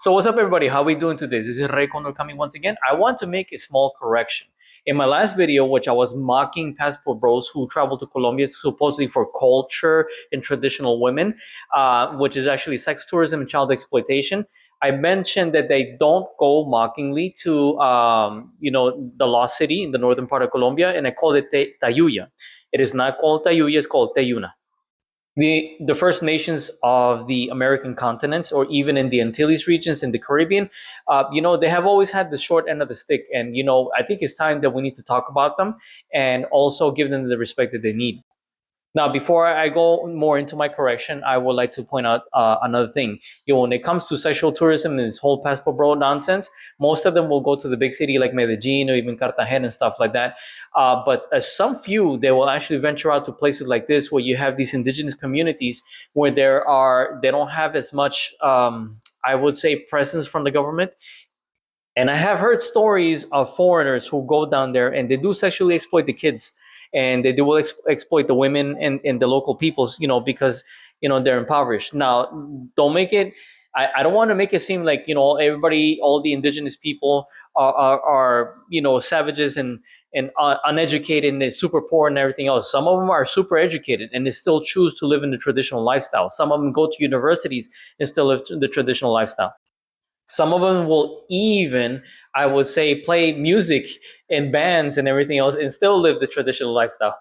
So what's up, everybody? How we doing today? This is Ray Condor coming once again. I want to make a small correction. In my last video, which I was mocking passport bros who travel to Colombia supposedly for culture and traditional women, which is actually sex tourism and child exploitation, I mentioned that they don't go mockingly to, the lost city in the northern part of Colombia, and I called it Tayuya. It is not called Tayuya; it's called Tayuna. The First Nations of the American continents, or even in the Antilles regions in the Caribbean, they have always had the short end of the stick, and I think it's time that we need to talk about them and also give them the respect that they need. Now, before I go more into my correction, I would like to point out another thing. When it comes to sexual tourism and this whole passport bro nonsense, most of them will go to the big city like Medellin or even Cartagena and stuff like that. But some few, they will actually venture out to places like this where you have these indigenous communities where they don't have as much, I would say, presence from the government. And I have heard stories of foreigners who go down there and they do sexually exploit the kids, and they do exploit the women and the local peoples, because they're impoverished. Now, don't make it. I don't want to make it seem like everybody, all the indigenous people are savages and uneducated and they're super poor and everything else. Some of them are super educated and they still choose to live in the traditional lifestyle. Some of them go to universities and still live the traditional lifestyle. Some of them will even, I would say, play music in bands and everything else and still live the traditional lifestyle.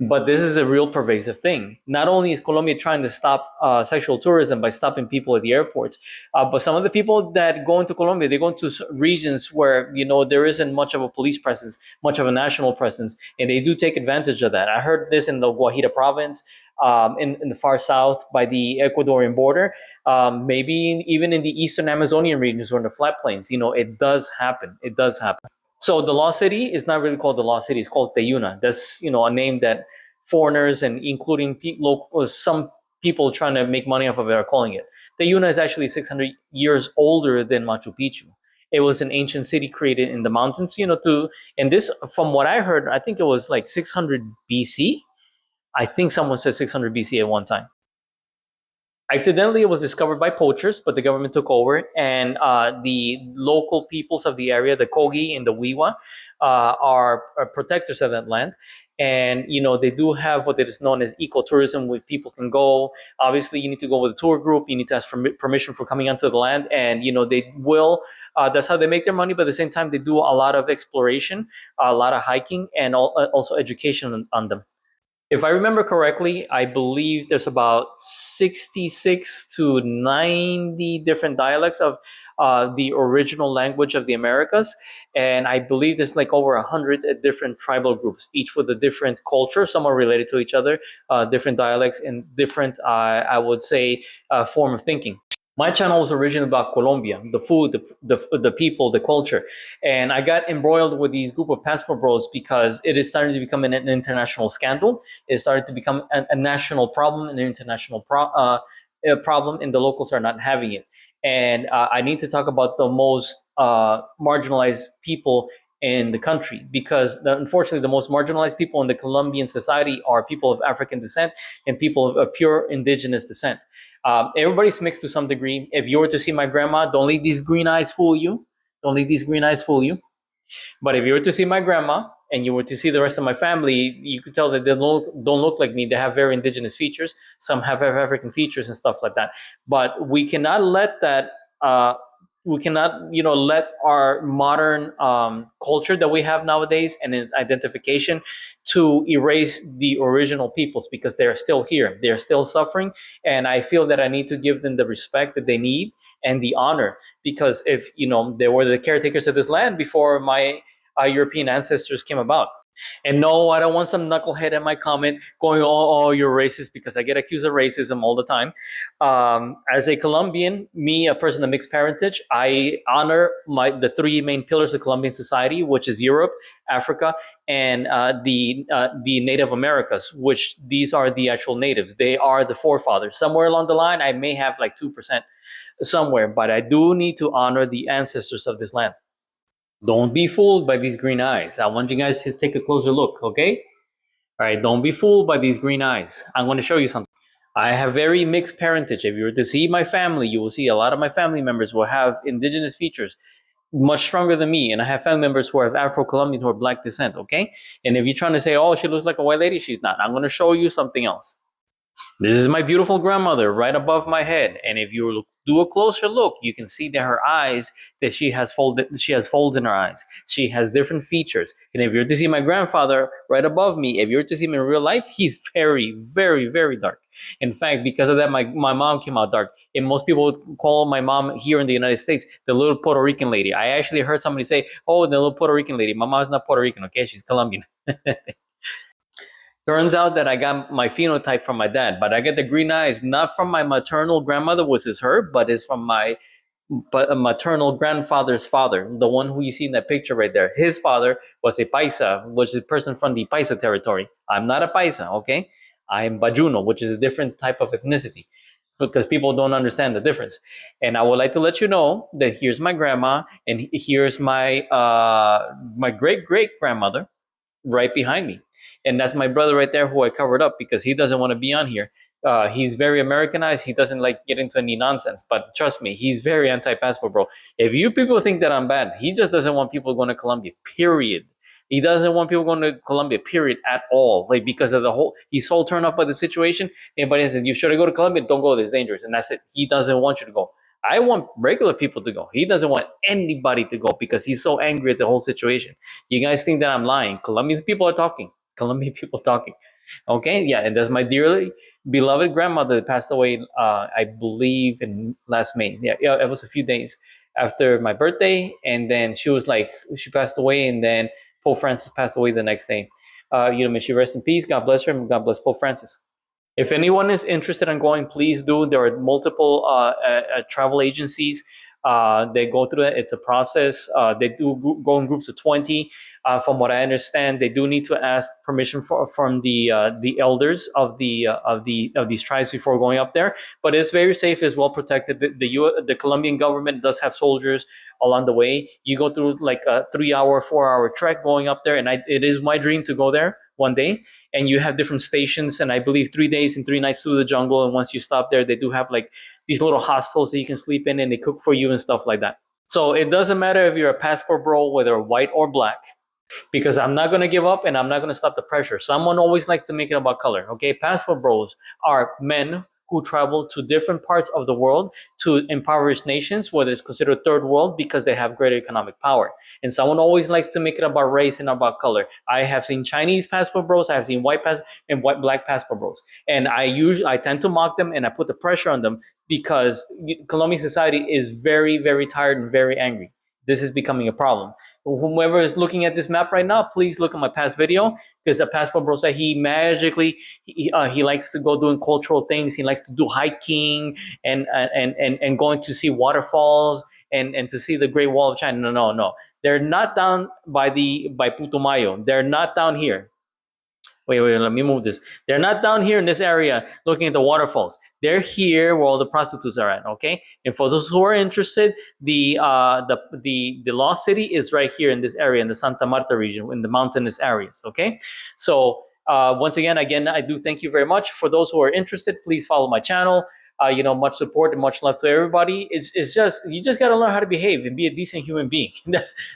But this is a real pervasive thing. Not only is Colombia trying to stop sexual tourism by stopping people at the airports, but some of the people that go into Colombia, they go into regions where there isn't much of a police presence, much of a national presence, and they do take advantage of that. I heard this in the Guajira province, in the far south by the Ecuadorian border, maybe even in the eastern Amazonian regions or in the flat plains. It does happen. It does happen. So the Lost City is not really called the Lost City. It's called Teyuna. That's a name that foreigners and including some people trying to make money off of it are calling it. Teyuna is actually 600 years older than Machu Picchu. It was an ancient city created in the mountains. And this, from what I heard, I think it was like 600 BC. I think someone said 600 BC at one time. Accidentally, it was discovered by poachers, but the government took over, and the local peoples of the area, the Kogi and the Wiwa, are protectors of that land. And they do have what is known as ecotourism, where people can go. Obviously, you need to go with a tour group. You need to ask for permission for coming onto the land, and they will. That's how they make their money. But at the same time, they do a lot of exploration, a lot of hiking, and also education on them. If I remember correctly, I believe there's about 66 to 90 different dialects of the original language of the Americas. And I believe there's like over 100 different tribal groups, each with a different culture. Some are related to each other, different dialects, and different, I would say, form of thinking. My channel was originally about Colombia, the food, the people, the culture, and I got embroiled with these group of passport bros because it is starting to become an international scandal. It started to become a national problem, an international problem, and the locals are not having it. And I need to talk about the most marginalized people in the country, because unfortunately the most marginalized people in the Colombian society are people of African descent and people of pure indigenous descent. Everybody's mixed to some degree. If you were to see my grandma, don't let these green eyes fool you. Don't let these green eyes fool you. But if you were to see my grandma and you were to see the rest of my family, you could tell that they don't look like me. They have very indigenous features. Some have African features and stuff like that. But we cannot let that. We cannot, let our modern culture that we have nowadays and identification to erase the original peoples, because they are still here. They are still suffering, and I feel that I need to give them the respect that they need and the honor, because if they were the caretakers of this land before my European ancestors came about. And no, I don't want some knucklehead in my comment going, "Oh, you're racist," because I get accused of racism all the time. As a Colombian, me, a person of mixed parentage, I honor the three main pillars of Colombian society, which is Europe, Africa, and the Native Americas, which these are the actual natives. They are the forefathers. Somewhere along the line, I may have like 2% somewhere, but I do need to honor the ancestors of this land. Don't be fooled by these green eyes. I want you guys to take a closer look, okay? All right, don't be fooled by these green eyes. I'm going to show you something. I have very mixed parentage. If you were to see my family, you will see a lot of my family members will have indigenous features much stronger than me. And I have family members who are Afro-Colombian who are black descent, okay? And if you're trying to say, oh, she looks like a white lady, she's not. I'm going to show you something else. This is my beautiful grandmother right above my head, and if you do a closer look, you can see that her eyes, that she has folds in her eyes. She has different features. And if you're to see my grandfather right above me, if you're to see him in real life, he's very, very, very dark. In fact, because of that, my mom came out dark. And most people would call my mom here in the United States the little Puerto Rican lady. I actually heard somebody say, "Oh, the little Puerto Rican lady." My mom's not Puerto Rican, okay? She's Colombian. Turns out that I got my phenotype from my dad, but I get the green eyes not from my maternal grandmother, which is her, but it's from my maternal grandfather's father, the one who you see in that picture right there. His father was a paisa, which is a person from the paisa territory. I'm not a paisa, okay? I am Bajuno, which is a different type of ethnicity because people don't understand the difference. And I would like to let you know that here's my grandma and here's my great great grandmother right behind me. And that's my brother right there who I covered up because he doesn't want to be on here. He's very Americanized. He doesn't like get into any nonsense. But trust me, he's very anti-passport, bro. If you people think that I'm bad, he just doesn't want people going to Colombia, period. He doesn't want people going to Colombia, period, at all. Like because of the whole, he's so turned off by the situation. Anybody says you should go to Colombia, don't go. It's dangerous, and that's it. He doesn't want you to go. I want regular people to go. He doesn't want anybody to go because he's so angry at the whole situation. You guys think that I'm lying? Colombian people are talking. Colombian people talking. Okay, yeah, and that's my dearly beloved grandmother that passed away. I believe in last May. Yeah, it was a few days after my birthday, and then she passed away, and then Pope Francis passed away the next day. May she rest in peace. God bless her, and God bless Pope Francis. If anyone is interested in going, please do. There are multiple travel agencies. They go through it. It's a process. They do go in groups of 20. From what I understand, they do need to ask permission from the elders of these tribes before going up there. But it's very safe. It's well protected. The Colombian government does have soldiers along the way. You go through like a 3-hour, 4-hour trek going up there, and it is my dream to go there one day. And you have different stations, and I believe 3 days and 3 nights through the jungle. And once you stop there, they do have like these little hostels that you can sleep in, and they cook for you and stuff like that. So it doesn't matter if you're a passport bro, whether white or black, because I'm not going to give up and I'm not going to stop the pressure. Someone always likes to make it about color. Okay, passport bros are men who travel to different parts of the world to impoverished nations, whether it's considered third world, because they have greater economic power. And someone always likes to make it about race and about color. I have seen Chinese passport bros, I have seen white black passport bros, and I tend to mock them and I put the pressure on them because Colombian society is very, very tired and very angry. This is becoming a problem. Whomever is looking at this map right now, please look at my past video because the passport bro said he likes to go doing cultural things. He likes to do hiking and going to see waterfalls and to see the Great Wall of China. No. They're not down by Putumayo. They're not down here. Wait, let me move this. They're not down here in this area looking at the waterfalls. They're here where all the prostitutes are at, okay? And for those who are interested, the lost city is right here in this area, in the Santa Marta region, in the mountainous areas, okay? So once again, I do thank you very much. For those who are interested, please follow my channel. Much support and much love to everybody. It's just you just got to learn how to behave and be a decent human being.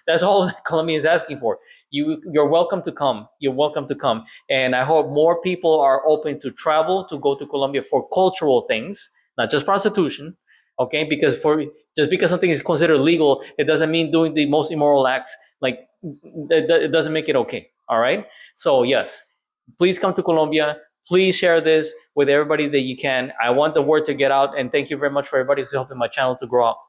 That's all that Colombia is asking for. You're welcome to come. You're welcome to come. And I hope more people are open to travel to go to Colombia for cultural things, not just prostitution. Okay, because just because something is considered legal, it doesn't mean doing the most immoral acts. Like it doesn't make it okay. All right. So yes, please come to Colombia. Please share this with everybody that you can. I want the word to get out, and thank you very much for everybody who's helping my channel to grow up.